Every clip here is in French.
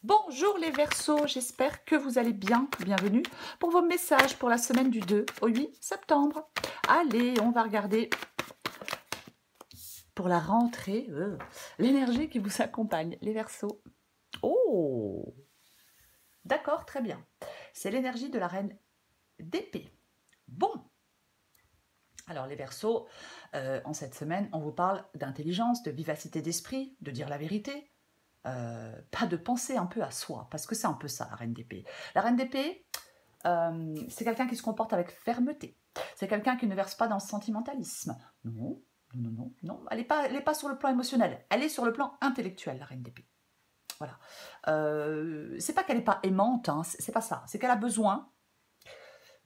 Bonjour les Verseaux, j'espère que vous allez bien. Bienvenue pour vos messages pour la semaine du 2 au 8 septembre. Allez, on va regarder pour la rentrée l'énergie qui vous accompagne, les Verseaux. Oh, d'accord, très bien. C'est l'énergie de la reine d'épée. Bon, alors les Verseaux, en cette semaine, on vous parle d'intelligence, de vivacité d'esprit, de dire la vérité. Pas de penser un peu à soi, parce que c'est un peu ça, la reine d'épée. La reine d'épée, c'est quelqu'un qui se comporte avec fermeté. C'est quelqu'un qui ne verse pas dans le sentimentalisme. Non, non, non, non. Elle n'est pas sur le plan émotionnel. Elle est sur le plan intellectuel, la reine d'épée. Voilà. C'est pas qu'elle n'est pas aimante, hein, c'est pas ça. C'est qu'elle a besoin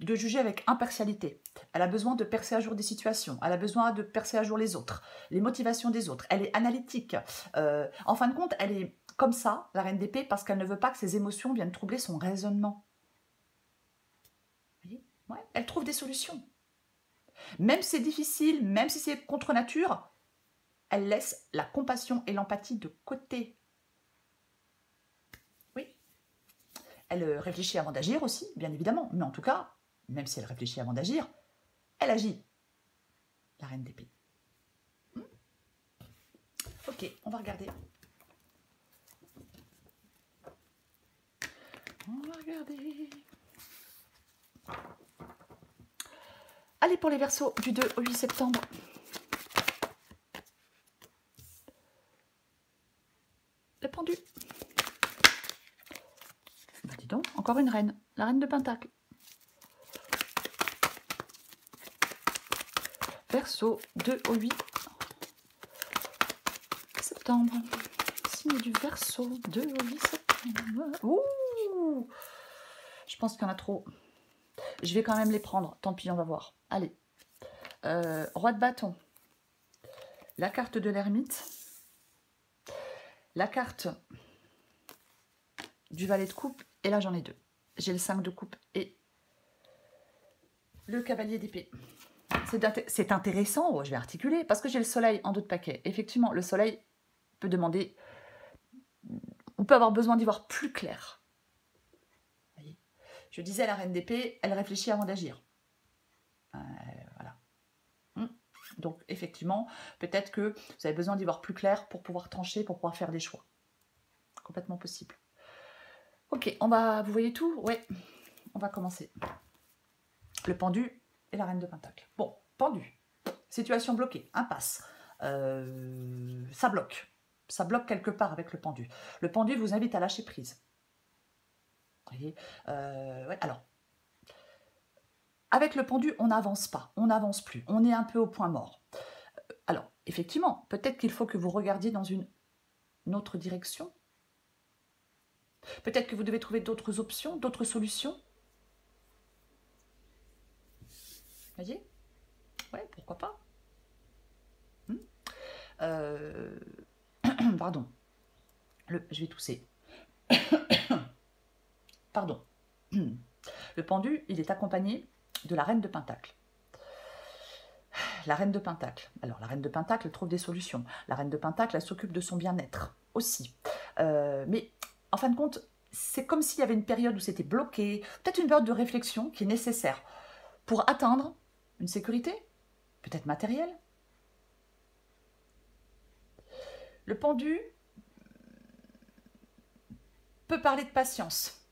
de juger avec impartialité. Elle a besoin de percer à jour des situations. Elle a besoin de percer à jour les autres, les motivations des autres. Elle est analytique. En fin de compte, elle est comme ça, la reine d'épée, parce qu'elle ne veut pas que ses émotions viennent troubler son raisonnement. Vous voyez ? Ouais, elle trouve des solutions. Même si c'est difficile, même si c'est contre nature, elle laisse la compassion et l'empathie de côté. Oui. Elle réfléchit avant d'agir aussi, bien évidemment. Mais en tout cas, même si elle réfléchit avant d'agir, elle agit. La reine d'épée. Ok, on va regarder. On va regarder. Allez pour les Verseaux du 2 au 8 septembre. Le pendu. Bah dis donc, encore une reine. La reine de Pentacle. Verseau 2 au 8 septembre. Signe du Verseau 2 au 8 septembre. Ouh, je pense qu'il y en a trop. Je vais quand même les prendre. Tant pis, on va voir. Allez. Roi de bâton. La carte de l'ermite. La carte du valet de coupe. Et là, j'en ai deux. J'ai le 5 de coupe et le cavalier d'épée. C'est intéressant, oh, je vais articuler, parce que j'ai le soleil en dos de paquet. Effectivement, le soleil peut demander, on peut avoir besoin d'y voir plus clair. Voyez, je disais, la reine d'épée, elle réfléchit avant d'agir. Voilà. Donc, effectivement, peut-être que vous avez besoin d'y voir plus clair pour pouvoir trancher, pour pouvoir faire des choix. Complètement possible. Ok, on va, vous voyez tout? Ouais, on va commencer. Le pendu et la reine de Pentacle. Bon, pendu. Situation bloquée, impasse. Ça bloque. Ça bloque quelque part avec le pendu. Le pendu vous invite à lâcher prise. Vous voyez, ouais, alors, avec le pendu, on n'avance pas, on n'avance plus, on est un peu au point mort. Alors, effectivement, peut-être qu'il faut que vous regardiez dans une autre direction. Peut-être que vous devez trouver d'autres options, d'autres solutions. Vous voyez? Ouais, pourquoi pas. Pardon. Je vais tousser. Pardon. Le pendu, il est accompagné de la reine de Pentacle. La reine de Pentacle. Alors, la reine de Pentacle, elle trouve des solutions. La reine de Pentacle, elle s'occupe de son bien-être aussi. Mais, en fin de compte, c'est comme s'il y avait une période où c'était bloqué, peut-être une période de réflexion qui est nécessaire pour atteindre une sécurité, peut-être matérielle. Le pendu peut parler de patience.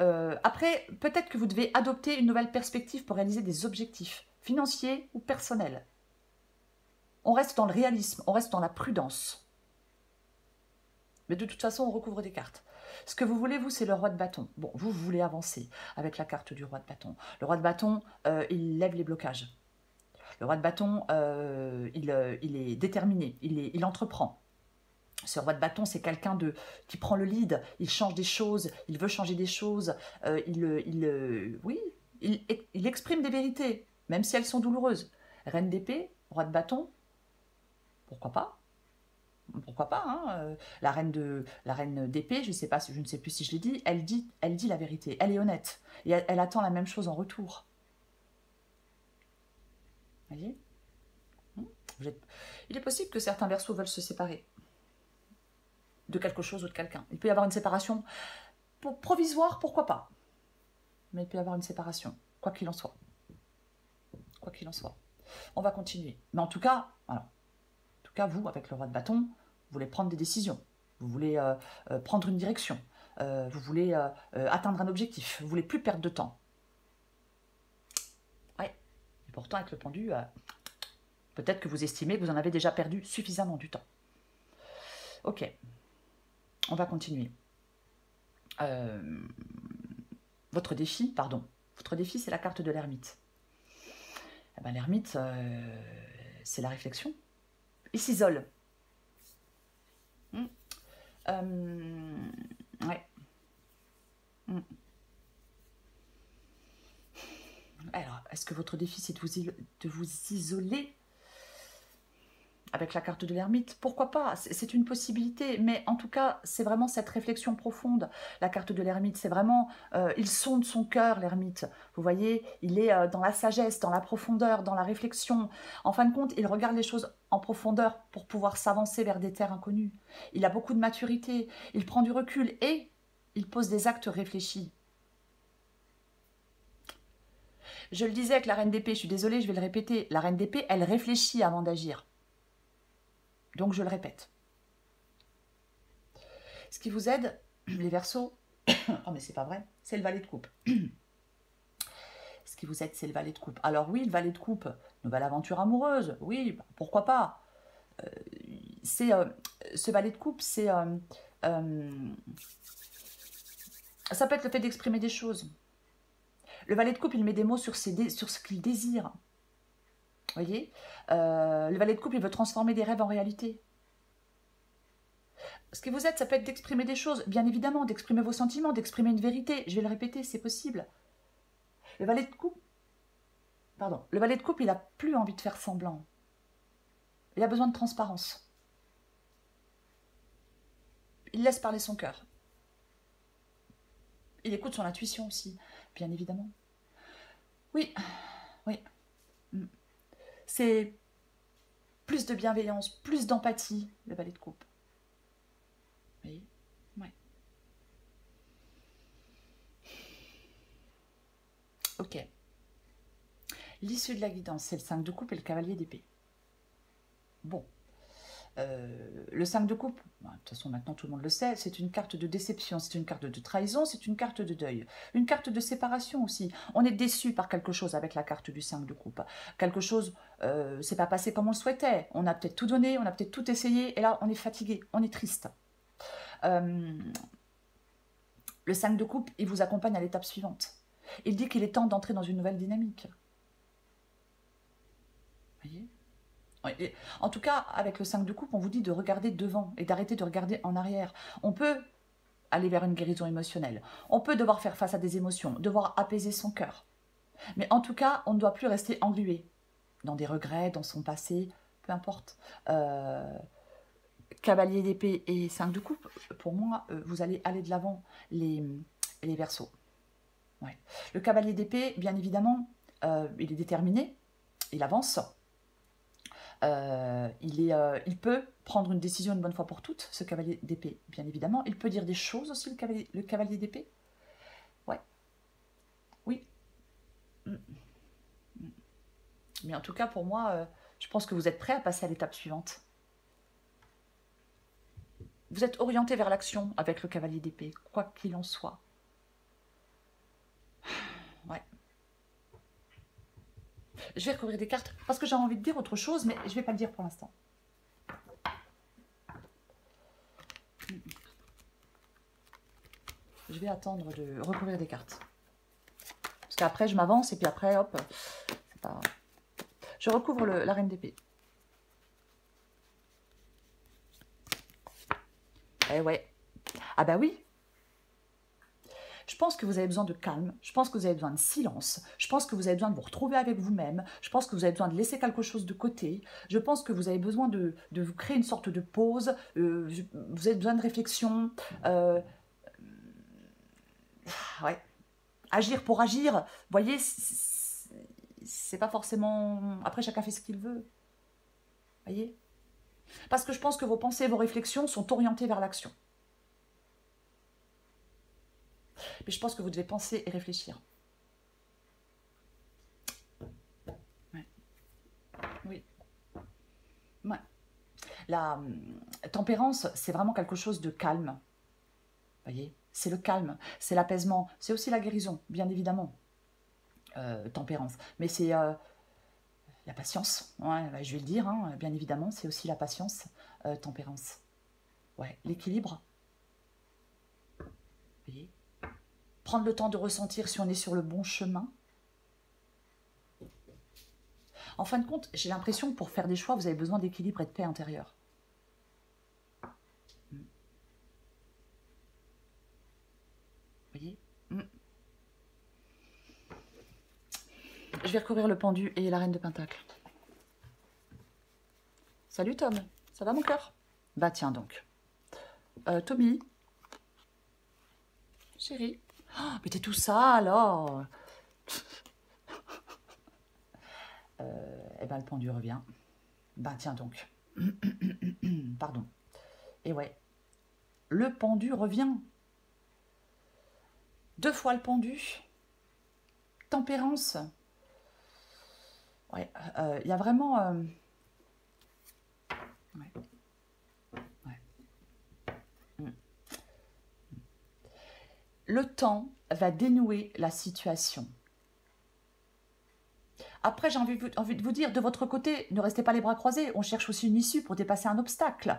Après, peut-être que vous devez adopter une nouvelle perspective pour réaliser des objectifs financiers ou personnels. On reste dans le réalisme, on reste dans la prudence. Mais de toute façon, on recouvre des cartes. Ce que vous voulez, vous, c'est le roi de bâton. Bon, vous voulez avancer avec la carte du roi de bâton. Le roi de bâton, il lève les blocages. Le roi de bâton, il est déterminé, il entreprend. Ce roi de bâton, c'est quelqu'un qui prend le lead, il change des choses, il veut changer des choses, oui, il exprime des vérités, même si elles sont douloureuses. Reine d'épée, roi de bâton, pourquoi pas? Pourquoi pas, hein, la reine d'épée, je ne sais plus si je l'ai dit, elle dit la vérité, elle est honnête, et elle attend la même chose en retour. Vous voyez? Il est possible que certains Verseaux veulent se séparer. de quelque chose ou de quelqu'un. Il peut y avoir une séparation provisoire, pourquoi pas. Mais il peut y avoir une séparation, quoi qu'il en soit. Quoi qu'il en soit. On va continuer. Mais en tout cas, voilà. En tout cas, vous, avec le roi de bâton, vous voulez prendre des décisions. Vous voulez prendre une direction. Vous voulez atteindre un objectif. Vous voulez plus perdre de temps. Ouais. Et pourtant, avec le pendu, peut-être que vous estimez que vous en avez déjà perdu suffisamment du temps. Ok. On va continuer. Votre défi, c'est la carte de l'ermite. Eh ben, l'ermite, c'est la réflexion. Il s'isole. Ouais. Alors, est-ce que votre défi, c'est de vous isoler avec la carte de l'ermite? Pourquoi pas? C'est une possibilité, mais en tout cas, c'est vraiment cette réflexion profonde. La carte de l'ermite, c'est vraiment, il sonde son cœur, l'ermite. Vous voyez, il est dans la sagesse, dans la profondeur, dans la réflexion. En fin de compte, il regarde les choses en profondeur pour pouvoir s'avancer vers des terres inconnues. Il a beaucoup de maturité, il prend du recul et il pose des actes réfléchis. Je le disais avec la reine d'épée, je suis désolée, je vais le répéter. La reine d'épée, elle réfléchit avant d'agir. Donc, je le répète. Ce qui vous aide, les Verseaux, oh mais c'est pas vrai, c'est le valet de coupe. Ce qui vous aide, c'est le valet de coupe. Alors oui, le valet de coupe, nouvelle aventure amoureuse, oui, pourquoi pas. Ce valet de coupe, ça peut être le fait d'exprimer des choses. Le valet de coupe, il met des mots sur ce qu'il désire. Vous voyez, le valet de coupe, il veut transformer des rêves en réalité. Ce qui vous aide, ça peut être d'exprimer des choses, bien évidemment, d'exprimer vos sentiments, d'exprimer une vérité. Je vais le répéter, c'est possible. Le valet de coupe, il n'a plus envie de faire semblant. Il a besoin de transparence. Il laisse parler son cœur. Il écoute son intuition aussi, bien évidemment. Oui, oui. C'est plus de bienveillance, plus d'empathie, le valet de coupe. Oui, oui. Ok. L'issue de la guidance, c'est le 5 de coupe et le cavalier d'épée. Bon. Le 5 de coupe, de toute façon maintenant tout le monde le sait, c'est une carte de déception, c'est une carte de trahison, c'est une carte de deuil, une carte de séparation aussi. On est déçu par quelque chose avec la carte du 5 de coupe. Quelque chose, c'est pas passé comme on le souhaitait. On a peut-être tout donné, on a peut-être tout essayé, et là on est fatigué, on est triste. Le 5 de coupe, il vous accompagne à l'étape suivante. Il dit qu'il est temps d'entrer dans une nouvelle dynamique. Vous voyez ? En tout cas, avec le 5 de coupe, on vous dit de regarder devant et d'arrêter de regarder en arrière. On peut aller vers une guérison émotionnelle. On peut devoir faire face à des émotions, devoir apaiser son cœur. Mais en tout cas, on ne doit plus rester englué dans des regrets, dans son passé, peu importe. Cavalier d'épée et 5 de coupe, pour moi, vous allez aller de l'avant, les Verseaux. Ouais. Le cavalier d'épée, bien évidemment, il est déterminé, il avance. Il peut prendre une décision une bonne fois pour toutes, ce cavalier d'épée, bien évidemment. Il peut dire des choses aussi, le cavalier d'épée. Ouais. Oui. Mais en tout cas, pour moi, je pense que vous êtes prêt à passer à l'étape suivante. Vous êtes orienté vers l'action avec le cavalier d'épée, quoi qu'il en soit. Ouais. Je vais recouvrir des cartes parce que j'ai envie de dire autre chose, mais je ne vais pas le dire pour l'instant. Je vais attendre de recouvrir des cartes. Parce qu'après, je m'avance et puis après, hop, c'est pas... Je recouvre la reine d'épée. Eh ouais. Ah bah oui. Je pense que vous avez besoin de calme, je pense que vous avez besoin de silence, je pense que vous avez besoin de vous retrouver avec vous-même, je pense que vous avez besoin de laisser quelque chose de côté, je pense que vous avez besoin de vous créer une sorte de pause, vous avez besoin de réflexion. Ouais. Agir pour agir, vous voyez, c'est pas forcément... Après, chacun fait ce qu'il veut. Vous voyez ? Parce que je pense que vos pensées et vos réflexions sont orientées vers l'action. Mais je pense que vous devez penser et réfléchir. Ouais. Oui. Ouais. La tempérance, c'est vraiment quelque chose de calme. Vous voyez, c'est le calme, c'est l'apaisement, c'est aussi la guérison, bien évidemment. Tempérance. Mais c'est la patience, ouais, je vais le dire, hein, bien évidemment, c'est aussi la patience, tempérance. Ouais, l'équilibre, vous voyez. Prendre le temps de ressentir si on est sur le bon chemin. En fin de compte, j'ai l'impression que pour faire des choix, vous avez besoin d'équilibre et de paix intérieure. Vous voyez. Je vais recourir le pendu et la reine de Pentacle. Salut Tom, ça va mon cœur? Bah tiens donc. Tommy, chérie. Oh, mais t'es tout ça alors. Eh ben le pendu revient. Bah tiens donc. Pardon. Et ouais, le pendu revient. 2 fois le pendu. Tempérance. Ouais, il y a vraiment... ouais. Ouais. Le temps va dénouer la situation. Après, j'ai envie de vous dire, de votre côté, ne restez pas les bras croisés. On cherche aussi une issue pour dépasser un obstacle.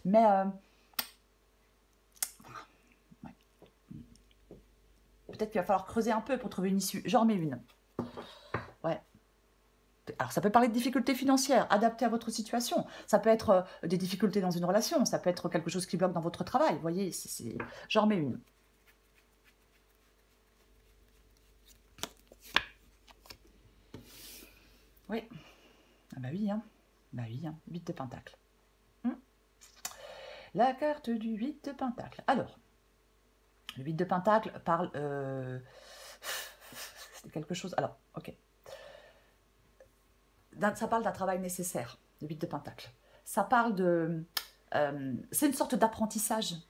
Mais... ouais. Peut-être qu'il va falloir creuser un peu pour trouver une issue. J'en remets une. Ouais. Alors, ça peut parler de difficultés financières, adaptées à votre situation. Ça peut être des difficultés dans une relation. Ça peut être quelque chose qui bloque dans votre travail. Vous voyez, j'en remets une. Oui. Ah bah oui, hein. Bah oui, hein. 8 de Pentacle. La carte du 8 de Pentacle. Alors, le 8 de Pentacle parle... c'est quelque chose... Alors, ok. Ça parle d'un travail nécessaire, le 8 de Pentacle. Ça parle de... c'est une sorte d'apprentissage. Vous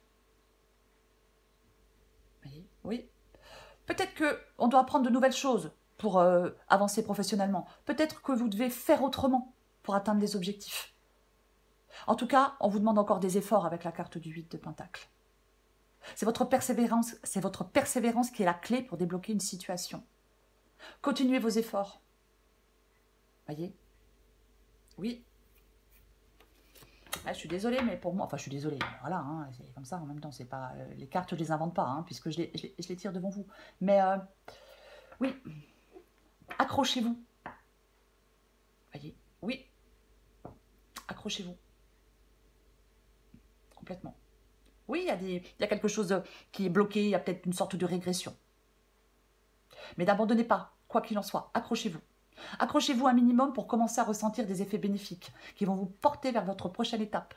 voyez? Oui. Peut-être qu'on doit apprendre de nouvelles choses pour avancer professionnellement. Peut-être que vous devez faire autrement pour atteindre des objectifs. En tout cas, on vous demande encore des efforts avec la carte du 8 de Pentacle. C'est votre persévérance qui est la clé pour débloquer une situation. Continuez vos efforts. Voyez? Oui. Ah, je suis désolée, mais pour moi... Enfin, je suis désolée. Voilà, hein, c'est comme ça en même temps. C'est pas les cartes, je les invente pas, hein, puisque je les tire devant vous. Mais oui, accrochez-vous. Voyez? Oui. Accrochez-vous. Complètement. Oui, il y a quelque chose qui est bloqué, il y a peut-être une sorte de régression. Mais n'abandonnez pas, quoi qu'il en soit, accrochez-vous. Accrochez-vous un minimum pour commencer à ressentir des effets bénéfiques qui vont vous porter vers votre prochaine étape.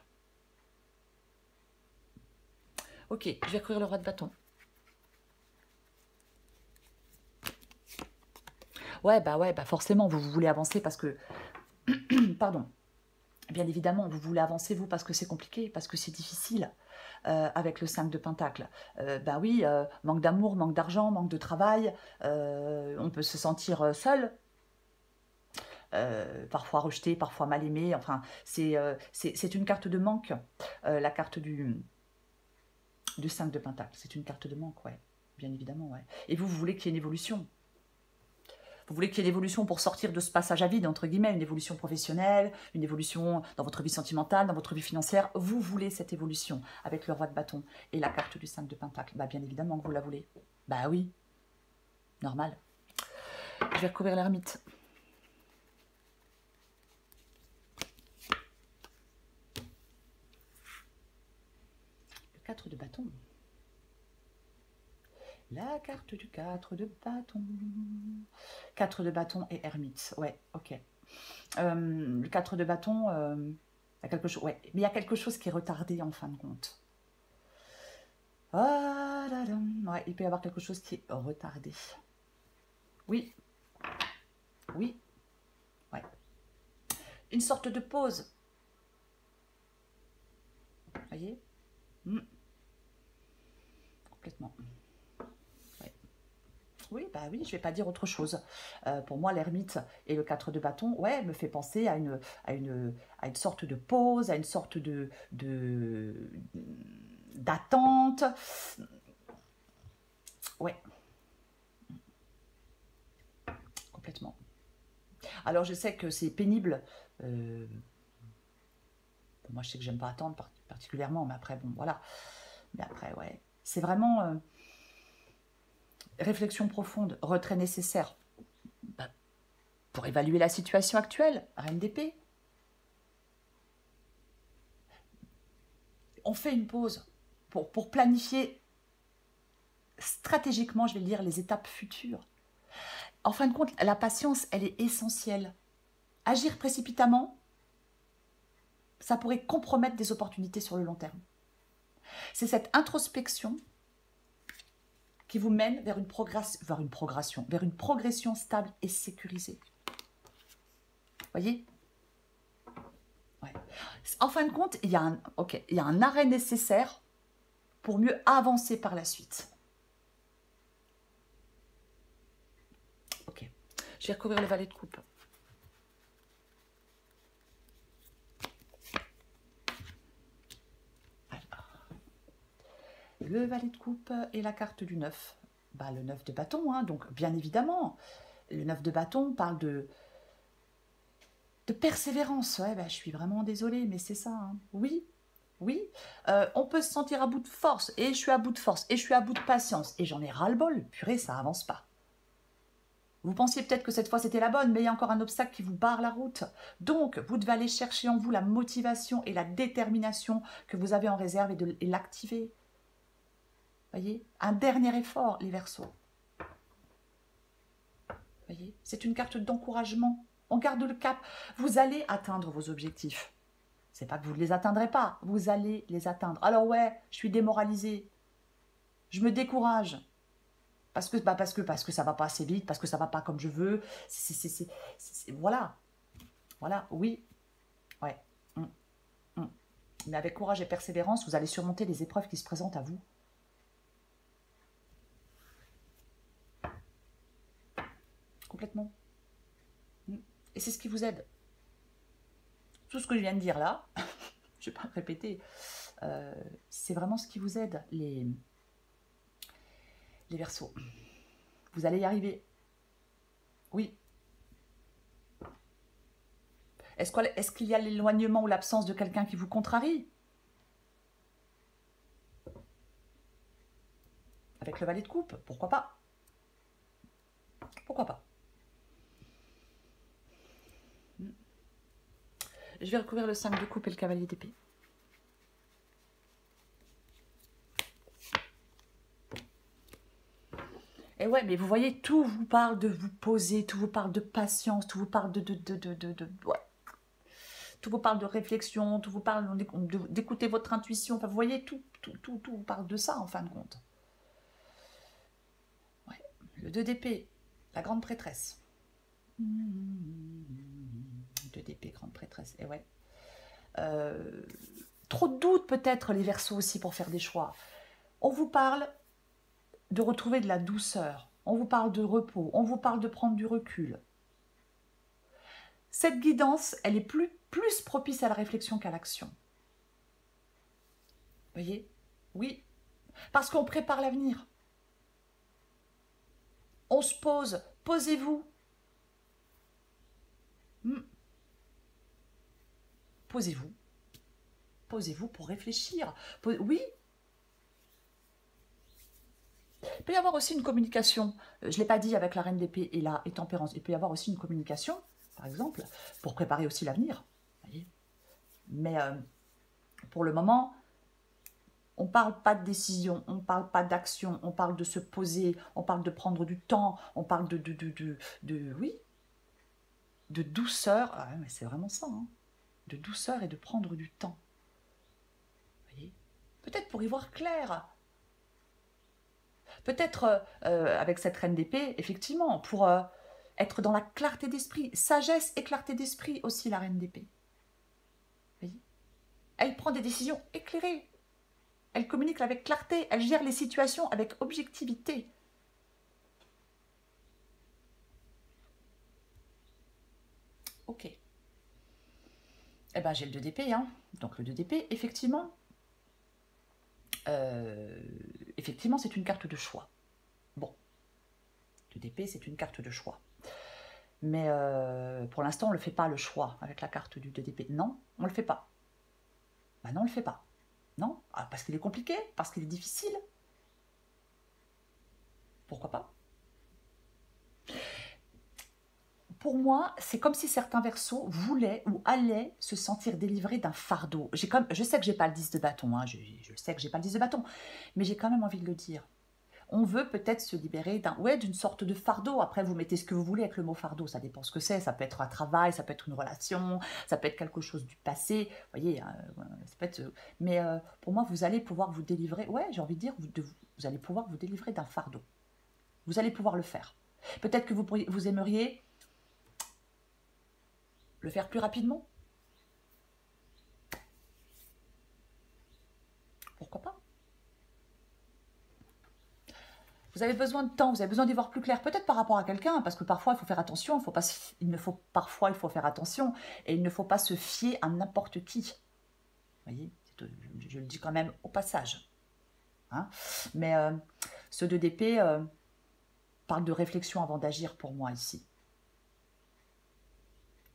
Ok, je vais courir le roi de bâton. Ouais, bah forcément, vous voulez avancer parce que... Pardon. Bien évidemment, vous voulez avancer, vous, parce que c'est compliqué, parce que c'est difficile avec le 5 de Pentacle. Ben oui, manque d'amour, manque d'argent, manque de travail, on peut se sentir seul, parfois rejeté, parfois mal aimé, enfin, c'est une carte de manque, la carte du 5 de Pentacle, c'est une carte de manque, ouais, bien évidemment, ouais. Et vous voulez qu'il y ait une évolution. Vous voulez qu'il y ait une évolution pour sortir de ce passage à vide, entre guillemets, une évolution professionnelle, une évolution dans votre vie sentimentale, dans votre vie financière. Vous voulez cette évolution avec le roi de bâton et la carte du 5 de Pentacle. Bah, bien évidemment que vous la voulez. Bah oui, normal. Je vais recouvrir l'ermite. Le 4 de bâton. La carte du 4 de bâton. 4 de bâton et ermite. Ouais, ok. Le 4 de bâton, il y a quelque chose, ouais, mais il y a quelque chose qui est retardé en fin de compte. Ah là là, ouais, il peut y avoir quelque chose qui est retardé. Oui. Oui. Ouais. Une sorte de pause. Voyez? Mm. Complètement. Ouais. Oui, bah oui, je vais pas dire autre chose. Pour moi, l'ermite et le 4 de bâton, ouais, me fait penser à une sorte de pause, à une sorte d'attente. Ouais, complètement. Alors, je sais que c'est pénible. Euh, moi, je sais que j'aime pas attendre particulièrement, mais après, bon, voilà. Mais après, ouais. C'est vraiment réflexion profonde, retrait nécessaire. Bah, pour évaluer la situation actuelle, reine d'épée. On fait une pause pour planifier stratégiquement, je vais le dire, les étapes futures. En fin de compte, la patience, elle est essentielle. Agir précipitamment, ça pourrait compromettre des opportunités sur le long terme. C'est cette introspection qui vous mène vers une progression stable et sécurisée. Voyez? Ouais. En fin de compte, il y a un arrêt nécessaire pour mieux avancer par la suite. Ok. Je vais recouvrir le valet de coupe. Le valet de coupe et la carte du 9. Bah, le 9 de bâton, hein, donc bien évidemment. Le 9 de bâton parle de persévérance. Ouais, bah, je suis vraiment désolée, mais c'est ça. Hein. Oui, oui. On peut se sentir à bout de force, et je suis à bout de force, et je suis à bout de patience, et j'en ai ras-le-bol. Purée, ça avance pas. Vous pensiez peut-être que cette fois c'était la bonne, mais il y a encore un obstacle qui vous barre la route. Donc, vous devez aller chercher en vous la motivation et la détermination que vous avez en réserve et l'activer. Voyez, un dernier effort, les Verseaux. Voyez, c'est une carte d'encouragement. On garde le cap. Vous allez atteindre vos objectifs. C'est pas que vous ne les atteindrez pas, vous allez les atteindre. Alors ouais, je suis démoralisée. Je me décourage. Parce que ça va pas assez vite, parce que ça va pas comme je veux. Voilà. Voilà, oui. Ouais. Mais avec courage et persévérance, vous allez surmonter les épreuves qui se présentent à vous. Complètement. Et c'est ce qui vous aide. Tout ce que je viens de dire là, je ne vais pas me répéter, c'est vraiment ce qui vous aide, les Verseaux. Vous allez y arriver. Oui. Est-ce qu'il y a l'éloignement ou l'absence de quelqu'un qui vous contrarie? Avec le valet de coupe, pourquoi pas? Pourquoi pas? Je vais recouvrir le 5 de coupe et le cavalier d'épée. Et ouais, mais vous voyez, tout vous parle de vous poser, tout vous parle de patience, tout vous parle ouais. Tout vous parle de réflexion, tout vous parle d'écouter votre intuition. Enfin, vous voyez, tout vous parle de ça, en fin de compte. Ouais. Le 2 d'épée, la grande prêtresse. 2 d'épée, grande prêtresse. Et ouais. Trop de doutes, peut-être, les Verseaux aussi, pour faire des choix. On vous parle de retrouver de la douceur. On vous parle de repos. On vous parle de prendre du recul. Cette guidance, elle est plus propice à la réflexion qu'à l'action. Vous voyez? Oui. Parce qu'on prépare l'avenir. On se pose. Posez-vous. Posez-vous. Posez-vous pour réfléchir. Oui. Il peut y avoir aussi une communication. Je ne l'ai pas dit avec la reine d'épée et tempérance. Il peut y avoir aussi une communication, par exemple, pour préparer aussi l'avenir. Mais pour le moment, on ne parle pas de décision, on ne parle pas d'action, on parle de se poser, on parle de prendre du temps, on parle oui, de douceur. Ah, mais c'est vraiment ça, hein, de douceur et de prendre du temps. Vous voyez, peut-être pour y voir clair. Peut-être avec cette reine d'épée, effectivement, pour être dans la clarté d'esprit. Sagesse et clarté d'esprit aussi, la reine d'épée. Elle prend des décisions éclairées. Elle communique avec clarté. Elle gère les situations avec objectivité. Ok. Eh ben, j'ai le 2DP. Hein. Donc, le 2DP, effectivement, c'est une carte de choix. Bon. Le 2DP, c'est une carte de choix. Mais pour l'instant, on ne le fait pas, le choix, avec la carte du 2DP. Non, on ne le fait pas. Ben non, on ne le fait pas. Non, parce qu'il est compliqué, parce qu'il est difficile. Pourquoi pas? Pour moi, c'est comme si certains versos voulaient ou allaient se sentir délivrés d'un fardeau. Je sais que j'ai pas le 10 de bâton, hein, je sais que j'ai pas le 10 de bâton, mais j'ai quand même envie de le dire. On veut peut-être se libérer d'une sorte de fardeau. Après, vous mettez ce que vous voulez avec le mot fardeau, ça dépend ce que c'est. Ça peut être un travail, ça peut être une relation, ça peut être quelque chose du passé. Vous voyez, ça peut être... Mais pour moi, vous allez pouvoir vous délivrer, j'ai envie de dire, vous allez pouvoir vous délivrer d'un fardeau. Vous allez pouvoir le faire. Peut-être que vous aimeriez le faire plus rapidement. Pourquoi pas? Vous avez besoin de temps, vous avez besoin d'y voir plus clair, peut-être par rapport à quelqu'un, parce que parfois il faut faire attention, parfois il faut faire attention, et il ne faut pas se fier à n'importe qui. Vous voyez, je le dis quand même au passage. Hein, mais ce 2DP parle de réflexion avant d'agir pour moi ici.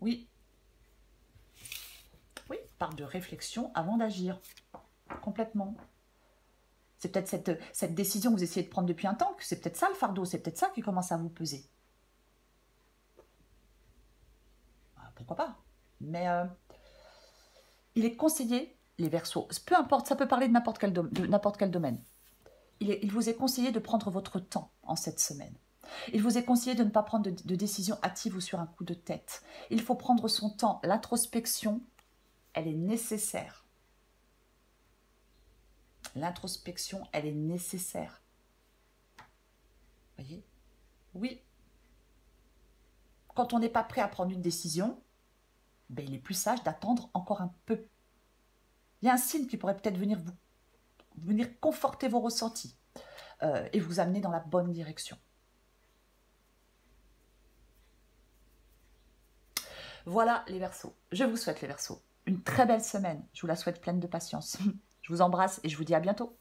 Oui. Oui, parle de réflexion avant d'agir. Complètement. C'est peut-être cette décision que vous essayez de prendre depuis un temps, que c'est peut-être ça le fardeau, c'est peut-être ça qui commence à vous peser. Pourquoi pas? Mais il est conseillé, les Verseaux, peu importe, ça peut parler de n'importe quel domaine. Il vous est conseillé de prendre votre temps en cette semaine. Il vous est conseillé de ne pas prendre de décision hâtive ou sur un coup de tête. Il faut prendre son temps. L'introspection, elle est nécessaire. L'introspection, elle est nécessaire. Vous voyez? Oui. Quand on n'est pas prêt à prendre une décision, ben, il est plus sage d'attendre encore un peu. Il y a un signe qui pourrait peut-être venir conforter vos ressentis et vous amener dans la bonne direction. Voilà les Verseaux. Je vous souhaite les Verseaux une très belle semaine. Je vous la souhaite pleine de patience. Je vous embrasse et je vous dis à bientôt.